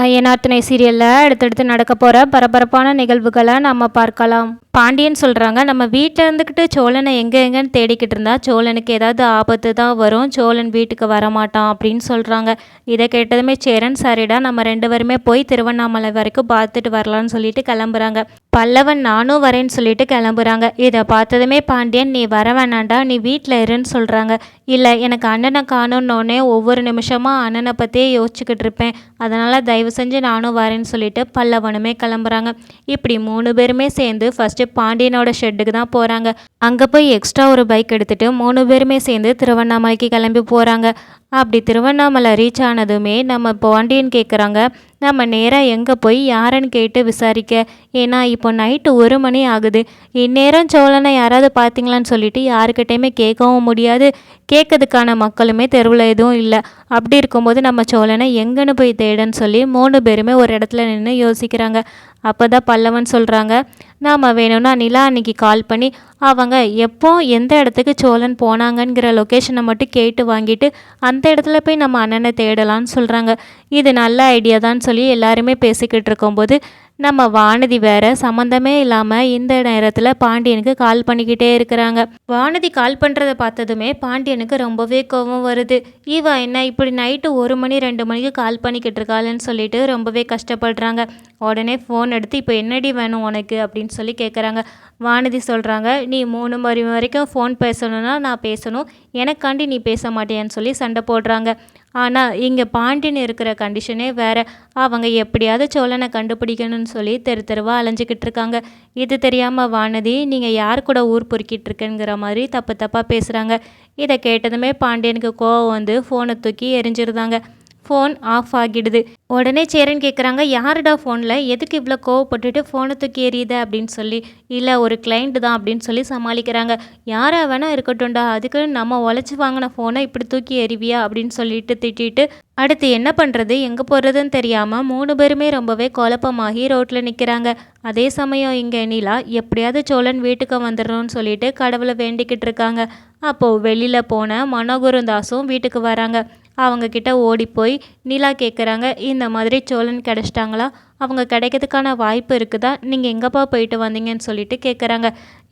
ஐயனார்த்துணை சீரியலில் அடுத்தடுத்து நடக்க போகிற பரபரப்பான நிகழ்வுகளை நம்ம பார்க்கலாம். பாண்டியன் சொல்கிறாங்க, நம்ம வீட்டில் இருந்துக்கிட்டு சோழனை எங்கேன்னு தேடிக்கிட்டு இருந்தா சோழனுக்கு ஏதாவது ஆபத்து தான் வரும், சோழன் வீட்டுக்கு வரமாட்டான் அப்படின்னு சொல்கிறாங்க. இதை கேட்டதுமே சேரன் சரிடா நம்ம 2 பேருமே போய் திருவண்ணாமலை வரைக்கும் பார்த்துட்டு வரலான்னு சொல்லிட்டு கிளம்புறாங்க. பல்லவன் நானும் வரேன்னு சொல்லிட்டு கிளம்புறாங்க. இதை பார்த்ததுமே பாண்டியன், நீ வர வேணாண்டா, நீ வீட்டில் இருன்னு சொல்கிறாங்க. இல்லை, எனக்கு அண்ணனை காணுன்னொன்னே ஒவ்வொரு நிமிஷமாக அண்ணனை பற்றியே யோசிச்சுக்கிட்டு இருப்பேன், அதனால் தயவு செஞ்சு நானும் வரேன்னு சொல்லிட்டு பல்லவனுமே கிளம்புறாங்க. இப்படி 3 பேருமே சேர்ந்து ஃபஸ்ட்டு பாண்டியனோட ஷெட்டுக்கு தான் போகிறாங்க. அங்கே போய் எக்ஸ்ட்ரா ஒரு பைக் எடுத்துகிட்டு 3 பேருமே சேர்ந்து திருவண்ணாமலைக்கு கிளம்பி போகிறாங்க. அப்படி திருவண்ணாமலை ரீச் ஆனதுமே நம்ம பாண்டியன் கேட்குறாங்க, நம்ம நேராக எங்கே போய் யாருன்னு கேட்டு விசாரிக்க, ஏன்னா இப்போ நைட்டு 1 மணி ஆகுது, இந்நேரம் சோழனை யாராவது பார்த்தீங்களான்னு சொல்லிட்டு யாருக்கிட்டையுமே கேட்கவும் முடியாது, கேட்கறதுக்கான மக்களுமே தெருவில் எதுவும் இல்லை. அப்படி இருக்கும்போது நம்ம சோழனை எங்கன்னு போய் தேடுன்னு சொல்லி 3 பேருமே ஒரு இடத்துல நின்று யோசிக்கிறாங்க. அப்போ தான் பல்லவன் சொல்கிறாங்க, நாம் வேணும்னா நிலா அன்னைக்கு கால் பண்ணி அவங்க எப்போ எந்த இடத்துக்கு சோழன் போனாங்கங்கிற லொக்கேஷனை மட்டும் கேட்டு வாங்கிட்டு அந்த இடத்துல போய் நம்ம அண்ணனை தேடலான்னு சொல்கிறாங்க. இது நல்ல ஐடியா தான் சொல்லி எல்லாருமே பேசிக்கிட்டு இருக்கும்போது நம்ம வானதி வேற சம்மந்தமே இல்லாமல் இந்த நேரத்தில் பாண்டியனுக்கு கால் பண்ணிக்கிட்டே இருக்கிறாங்க. வானதி கால் பண்ணுறதை பார்த்ததுமே பாண்டியனுக்கு ரொம்பவே கோபம் வருது. இவா என்ன இப்படி நைட்டு 1 மணி 2 மணிக்கு கால் பண்ணிக்கிட்டு இருக்காளுன்னு சொல்லிட்டு ரொம்பவே கஷ்டப்படுறாங்க. உடனே ஃபோன் எடுத்து இப்போ என்னடி வேணும் உனக்கு அப்படின்னு சொல்லி கேட்குறாங்க. வானதி சொல்கிறாங்க, நீ 3 மணி வரைக்கும் ஃபோன் பேசணுன்னா நான் பேசணும், எனக்காண்டி நீ பேச மாட்டேன்னு சொல்லி சண்டை போடுறாங்க. ஆனால் இங்கே பாண்டியன் இருக்கிற கண்டிஷனே வேறு, அவங்க எப்படியாவது சோழனை கண்டுபிடிக்கணும்னு சொல்லி தெருவாக அலைஞ்சிக்கிட்டு இருக்காங்க. இது தெரியாமல் வானதி, நீங்கள் யார் கூட ஊர் பொறுக்கிட்டு இருக்கேங்கிற மாதிரி தப்பாக பேசுகிறாங்க. இதை கேட்டதுமே பாண்டியனுக்கு கோவம் வந்து ஃபோனை தூக்கி எரிஞ்சிருந்தாங்க. ஃபோன் ஆஃப் ஆகிடுது. உடனே சேரன் கேட்குறாங்க, யாருடா ஃபோனில், எதுக்கு இவ்வளோ கோவப்பட்டுட்டு ஃபோனை தூக்கி எறியுத அப்படின்னு சொல்லி. இல்லை, ஒரு கிளைண்ட் தான் அப்படின்னு சொல்லி சமாளிக்கிறாங்க. யாராக வேணால் இருக்கட்டும்டா, அதுக்கு நம்ம உழைச்சி வாங்கின ஃபோனை இப்படி தூக்கி எறிவியா அப்படின்னு சொல்லிட்டு திட்டிட்டு அடுத்து என்ன பண்ணுறது எங்கே போகிறதுன்னு தெரியாமல் 3 பேருமே ரொம்பவே குழப்பமாகி ரோட்டில் நிற்கிறாங்க. அதே சமயம் இங்கே நிலா எப்படியாவது சோழன் வீட்டுக்கு வந்துடணும்னு சொல்லிட்டு கடவுளை வேண்டிக்கிட்டு இருக்காங்க. அப்போது வெளியில் போன மனோகரும் தாஸும் வீட்டுக்கு வராங்க. அவங்கக்கிட்ட ஓடி போய் நிலா கேட்குறாங்க, இந்த மாதிரி சோழன் கிடச்சிட்டாங்களா, அவங்க கிடைக்கிறதுக்கான வாய்ப்பு இருக்குதா, நீங்கள் எங்கேப்பா போயிட்டு வந்தீங்கன்னு சொல்லிட்டு கேட்குறாங்க.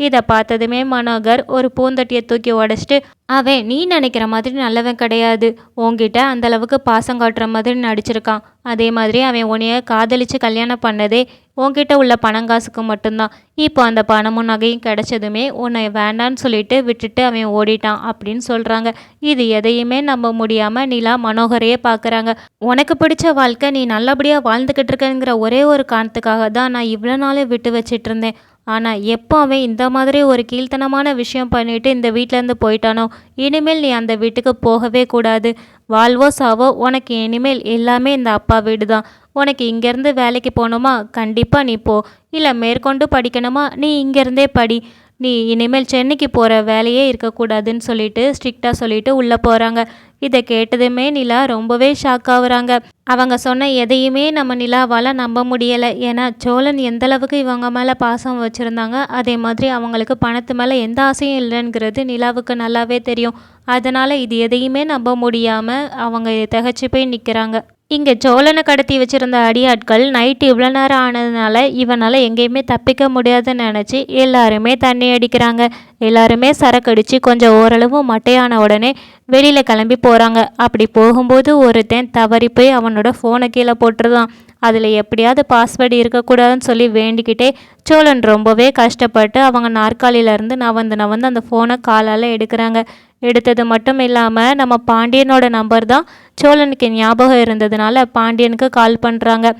இதை பார்த்ததுமே மனோகர் ஒரு பூந்தொட்டியை தூக்கி உடச்சிட்டு, அவன் நீ நினைக்கிற மாதிரி நல்லவன் கிடையாது, உங்ககிட்ட அந்தளவுக்கு பாசம் காட்டுற மாதிரி நடிச்சிருக்கான், அதே மாதிரி அவன் உன்னைய காதலித்து கல்யாணம் பண்ணதே உங்ககிட்ட உள்ள பணங்காசுக்கு மட்டும்தான், இப்போ அந்த பணமும் நகையும் கிடைச்சதுமே உன்னை வேண்டான்னு சொல்லிட்டு விட்டுட்டு அவன் ஓடிட்டான் அப்படின்னு சொல்கிறாங்க. இது எதையுமே நம்ப முடியாமல் நிலா மனோகரையே பார்க்குறாங்க. உனக்கு பிடிச்ச வாழ்க்கை நீ நல்லபடியாக வாழ்ந்துக்கிட்டு இருக்கங்கிற ஒரே ஒரு காரணத்துக்காக தான் நான் இவ்வளோ நாளே விட்டு வச்சிட்டு இருந்தேன். ஆனால் எப்போ அவன் இந்த மாதிரி ஒரு கீழ்த்தனமான விஷயம் பண்ணிட்டு இந்த வீட்டிலேருந்து போயிட்டானோ, இனிமேல் நீ அந்த வீட்டுக்கு போகவே கூடாது. வாழ்வோ சாவோ உனக்கு இனிமேல் எல்லாமே இந்த அப்பா வீடு தான். உனக்கு இங்கேருந்து வேலைக்கு போகணுமா, கண்டிப்பாக நீ போ, இல்லை மேற்கொண்டு படிக்கணுமா நீ இங்கேருந்தே படி, நீ இனிமேல் சென்னைக்கு போகிற வேலையே இருக்கக்கூடாதுன்னு சொல்லிட்டு ஸ்ட்ரிக்டாக சொல்லிட்டு உள்ளே போகிறாங்க. இதை கேட்டதுமே நிலா ரொம்பவே ஷாக் ஆகுறாங்க. அவங்க சொன்ன எதையுமே நம்ம நிலாவால் நம்ப முடியலை. ஏன்னா சோழன் எந்தளவுக்கு இவங்க மேலே பாசம் வச்சுருந்தாங்க, அதே மாதிரி அவங்களுக்கு பணத்து மேலே எந்த ஆசையும் இல்லைங்கிறது நிலாவுக்கு நல்லாவே தெரியும். அதனால் இது எதையுமே நம்ப முடியாமல் அவங்க திகச்சு போய் நிற்கிறாங்க. இங்கே சோழனை கடத்தி வச்சுருந்த அடியாட்கள் நைட்டு இவ்வளோ நேரம் ஆனதுனால இவனால் எங்கேயுமே தப்பிக்க முடியாதுன்னு நினச்சி எல்லாருமே தண்ணி அடிக்கிறாங்க. எல்லாருமே சரக்கடிச்சு கொஞ்சம் ஓரளவு மட்டையான உடனே வெளியில் கிளம்பி போகிறாங்க. அப்படி போகும்போது ஒருத்தன் தவறி போய் அவனோட ஃபோனை கீழே போட்டுருதான். அதில் எப்படியாவது பாஸ்வேர்டு இருக்கக்கூடாதுன்னு சொல்லி வேண்டிக்கிட்டே சோழன் ரொம்பவே கஷ்டப்பட்டு அவங்க நாற்காலியிலேருந்து நவந்து அந்த ஃபோனை காலால் எடுக்கிறாங்க. எடுத்தது மட்டும் இல்லாமல் நம்ம பாண்டியனோட நம்பர் தான் சோழனுக்கு ஞாபகம் இருந்ததுனால பாண்டியனுக்கு கால் பண்ணுறாங்க.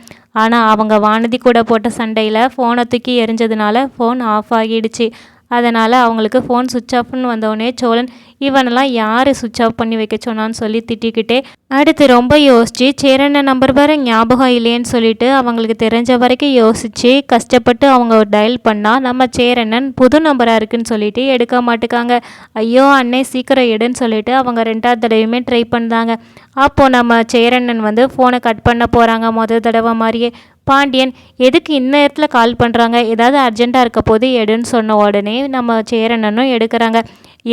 ஆனால் அவங்க வானதி கூட போட்ட சண்டையில் ஃபோனை தூக்கி எரிஞ்சதுனால ஃபோன் ஆஃப் ஆகிடுச்சு. அதனால் அவங்களுக்கு ஃபோன் சுவிட்ச் ஆஃப்னு வந்தோடனே சோழன் இவனெல்லாம் யார் சுவிட்ச் ஆஃப் பண்ணி வைக்க சொன்னான்னு சொல்லி திட்டிக்கிட்டே அடுத்து ரொம்ப யோசித்து சேரனை நம்பர் வேறு ஞாபகம் இல்லையேன்னு சொல்லிட்டு அவங்களுக்கு தெரிஞ்ச வரைக்கும் யோசித்து கஷ்டப்பட்டு அவங்க டயல் பண்ணால் நம்ம சேரனன் புது நம்பராக இருக்குன்னு சொல்லிட்டு எடுக்க மாட்டுக்காங்க. ஐயோ அண்ணே சீக்கிரம் எடுன்னு சொல்லிட்டு அவங்க 2வது தடவையுமே ட்ரை பண்ணாங்க. அப்போது நம்ம சேரனன் வந்து ஃபோனை கட் பண்ண போகிறாங்க முதல் தடவை மாதிரியே. பாண்டியன் எதுக்கு இந்நேரத்தில் கால் பண்ணுறாங்க, ஏதாவது அர்ஜெண்ட்டாக இருக்க போது எடுன்னு சொன்ன உடனே நம்ம சேரனனும் எடுக்கிறாங்க.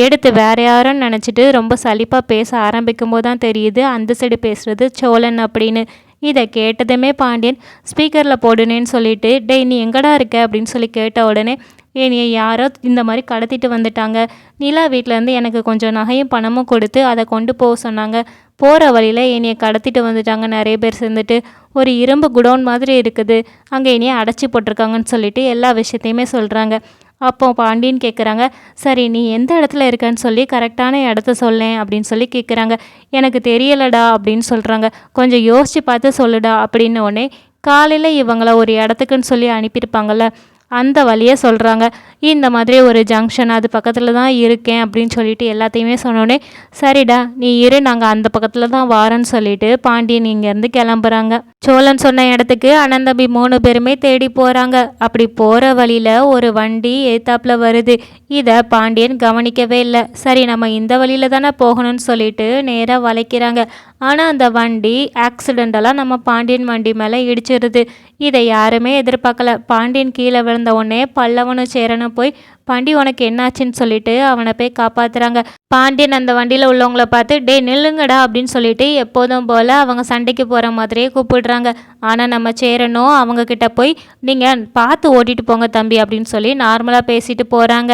எடுத்து வேற யாருன்னு நினச்சிட்டு ரொம்ப சலிப்பாக பேச ஆரம்பிக்கும் போது தான் தெரியுது அந்த சைடு பேசுகிறது சோழன் அப்படின்னு. இதை கேட்டதுமே பாண்டியன் ஸ்பீக்கரில் போடுனேன்னு சொல்லிட்டு, டேய் நீ எங்கடா இருக்க அப்படின்னு சொல்லி கேட்ட உடனே, என்னைய யாரோ இந்த மாதிரி கடத்திட்டு வந்துட்டாங்க. நிலா வீட்டிலேருந்து எனக்கு கொஞ்சம் நகையும் பணமும் கொடுத்து அதை கொண்டு போக சொன்னாங்க. போகிற வழியில் என்னைய கடத்திட்டு வந்துட்டாங்க நிறைய பேர் சேர்ந்துட்டு. ஒரு இரும்பு குடோன் மாதிரி இருக்குது, அங்கே என்னைய அடைச்சி போட்டிருக்காங்கன்னு சொல்லிட்டு எல்லா விஷயத்தையுமே சொல்கிறாங்க. அப்போ பாண்டியன் கேட்குறாங்க, சரி நீ எந்த இடத்துல இருக்கன்னு சொல்லி கரெக்டான இடத்த சொல்லேன் அப்படின்னு சொல்லி கேட்குறாங்க. எனக்கு தெரியலடா அப்படின்னு சொல்கிறாங்க. கொஞ்சம் யோசித்து பார்த்து சொல்லுடா அப்படின்ன உடனே, காலையில் இவங்கள ஒரு இடத்துக்குன்னு சொல்லி அனுப்பியிருப்பாங்கள்ல, அந்த வழியை சொல்கிறாங்க. இந்த மாதிரி ஒரு ஜங்ஷன் அது பக்கத்தில் தான் இருக்கேன் அப்படின்னு சொல்லிட்டு எல்லாத்தையுமே சொன்னோடனே, சரிடா நீ இரு நாங்கள் அந்த பக்கத்தில் தான் வாரோன்னு சொல்லிட்டு பாண்டியன் இங்கேருந்து கிளம்புறாங்க. சோழன் சொன்ன இடத்துக்கு அண்ணன் தம்பி 3 பேருமே தேடி போகிறாங்க. அப்படி போகிற வழியில் ஒரு வண்டி ஏத்தாப்பில் வருது. இதை பாண்டியன் கவனிக்கவே இல்லை. சரி நம்ம இந்த வழியில் தானே போகணும்னு சொல்லிட்டு நேராக வளைக்கிறாங்க. ஆனால் அந்த வண்டி ஆக்சிடெண்டலாக நம்ம பாண்டியன் வண்டி மேலே இடிச்சிருது. இதை யாருமே எதிர்பார்க்கல. பாண்டியன் கீழே விழுந்த உடனே பல்லவனும் சேரனும் போய், பாண்டி உனக்கு என்னாச்சுன்னு சொல்லிட்டு அவனை போய் காப்பாற்றுறாங்க. பாண்டியன் அந்த வண்டியில் உள்ளவங்கள பார்த்து, டே நில்லுங்கடா அப்படின்னு சொல்லிட்டு எப்போதும் போல் அவங்க சண்டைக்கு போகிற மாதிரியே கூப்பிடுறாங்க. ஆனால் நம்ம சேரனும் அவங்கக்கிட்ட போய், நீங்கள் பார்த்து ஓட்டிகிட்டு போங்க தம்பி அப்படின்னு சொல்லி நார்மலாக பேசிட்டு போகிறாங்க.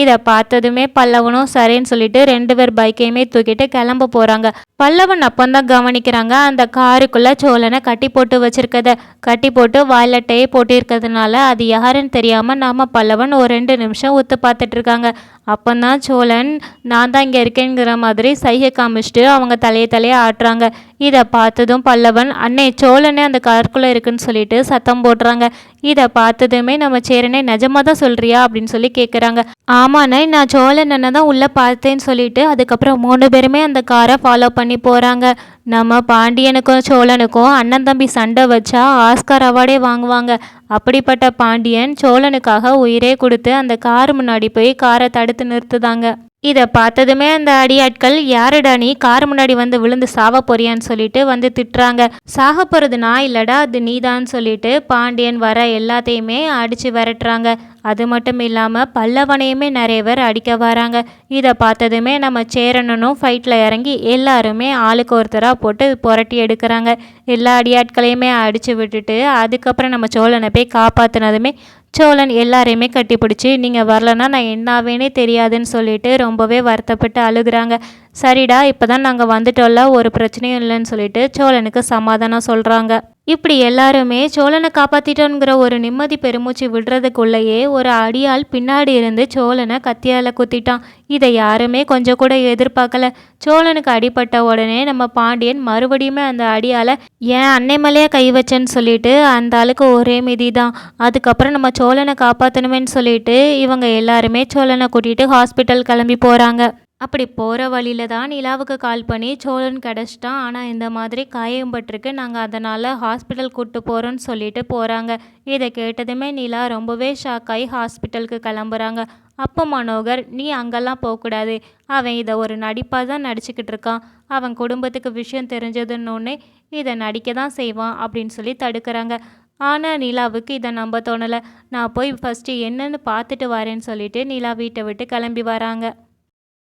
இதை பார்த்ததுமே பல்லவனும் சரின்னு சொல்லிட்டு 2 பேர் பைக்கையுமே தூக்கிட்டு கிளம்ப போகிறாங்க. பல்லவன் அப்பந்தான் கவனிக்கிறாங்க, அந்த காருக்குள்ளே சோழனை கட்டி போட்டு வச்சிருக்கத. கட்டி போட்டு வாயிலட்டையே போட்டிருக்கிறதுனால அது யாருன்னு தெரியாமல் நம்ம பல்லவன் ஒரு 2 நிமிஷம் ஒத்து பார்த்துட்டு இருக்காங்க. அப்போந்தான் சோழன் நான் தான் இங்கே இருக்கேங்கிற மாதிரி சைகை காமிச்சிட்டு அவங்க தலையை ஆட்டுறாங்க. இதை பார்த்ததும் பல்லவன், அண்ணே சோழனே அந்த காருக்குள்ளே இருக்குன்னு சொல்லிட்டு சத்தம் போடுறாங்க. இதை பார்த்ததுமே நம்ம சேரனே, நிஜமாக தான் சொல்கிறியா அப்படின்னு சொல்லி கேட்குறாங்க. ஆமாண்ணே நான் சோழன் அண்ணன் தான் உள்ளே பார்த்தேன்னு சொல்லிட்டு அதுக்கப்புறம் 3 பேருமே அந்த காரை ஃபாலோ பண்ணி போகிறாங்க. நம்ம பாண்டியனுக்கும் சோழனுக்கும் அண்ணன் தம்பி சண்டை வச்சா ஆஸ்கார் அவார்டே வாங்குவாங்க. அப்படிப்பட்ட பாண்டியன் சோழனுக்காக உயிரே கொடுத்து அந்த கார் முன்னாடி போய் காரை தடுத்து நிறுத்துதாங்க. இதை பார்த்ததுமே அந்த அடியாட்கள், யாருடா நீ கார் முன்னாடி வந்து விழுந்து சாவ போறியான்னு சொல்லிட்டு வந்து திட்டுறாங்க. சாக போகிறது நான் இல்லடா அது நீதான்னு சொல்லிட்டு பாண்டியன் வர எல்லாத்தையுமே அடித்து விரட்டுறாங்க. அது மட்டும் இல்லாமல் பல்லவனையுமே நிறைய பேர் அடிக்க வராங்க. இதை பார்த்ததுமே நம்ம சேரனும் ஃபைட்டில் இறங்கி எல்லாருமே ஆளுக்கு ஒருத்தராக போட்டு புரட்டி எடுக்கிறாங்க. எல்லா அடியாட்களையுமே அடித்து விட்டுட்டு அதுக்கப்புறம் நம்ம சோழனை போய் காப்பாற்றினதுமே சோழன் எல்லாரையுமே கட்டிப்பிடிச்சி, நீங்கள் வரலன்னா நான் என்னாவேனே தெரியாதுன்னு சொல்லிட்டு ரொம்பவே வருத்தப்பட்டு அழுகுறாங்க. சரிடா இப்போ தான் நாங்கள் வந்துட்டோம்ல, ஒரு பிரச்சனையும் இல்லைன்னு சொல்லிட்டு சோழனுக்கு சமாதானம் சொல்கிறாங்க. இப்படி எல்லாருமே சோழனை காப்பாற்றிட்டோங்கிற ஒரு நிம்மதி பெருமூச்சு விடுறதுக்குள்ளேயே ஒரு அடியால் பின்னாடி இருந்து சோழனை கத்தியால் குத்திட்டான். இதை யாருமே கொஞ்சம் கூட எதிர்பார்க்கல. சோழனுக்கு அடிபட்ட உடனே நம்ம பாண்டியன் மறுபடியுமே அந்த அடியால் ஏன் அன்னை மேலேயே கை வச்சேன்னு சொல்லிட்டு அந்த ஆளுக்கு ஒரே மிதி தான். அதுக்கப்புறம் நம்ம சோழனை காப்பாற்றணுமேன்னு சொல்லிட்டு இவங்க எல்லாருமே சோழனை கூட்டிகிட்டு ஹாஸ்பிட்டல் கிளம்பி போகிறாங்க. அப்படி போகிற வழியில் தான் நிலாவுக்கு கால் பண்ணி சோழன் கிடச்சிட்டான், ஆனால் இந்த மாதிரி காயம் பட்டிருக்கு, நாங்கள் அதனால் ஹாஸ்பிட்டல் கூப்பிட்டு போகிறோன்னு சொல்லிட்டு போகிறாங்க. இதை கேட்டதுமே நிலா ரொம்பவே ஷாக்காகி ஹாஸ்பிட்டலுக்கு கிளம்புறாங்க. அப்போ மனோகர், நீ அங்கெல்லாம் போகக்கூடாது, அவன் இதை ஒரு நடிப்பாக தான் நடிச்சுக்கிட்டு இருக்கான், அவன் குடும்பத்துக்கு விஷயம் தெரிஞ்சதுன்னொன்னே இதை நடிக்க தான் செய்வான் அப்படின்னு சொல்லி தடுக்கிறாங்க. ஆனால் நிலாவுக்கு இதை நம்ப தோணலை. நான் போய் ஃபஸ்ட்டு என்னன்னு பார்த்துட்டு வரேன்னு சொல்லிட்டு நிலா வீட்டை விட்டு கிளம்பி வராங்க.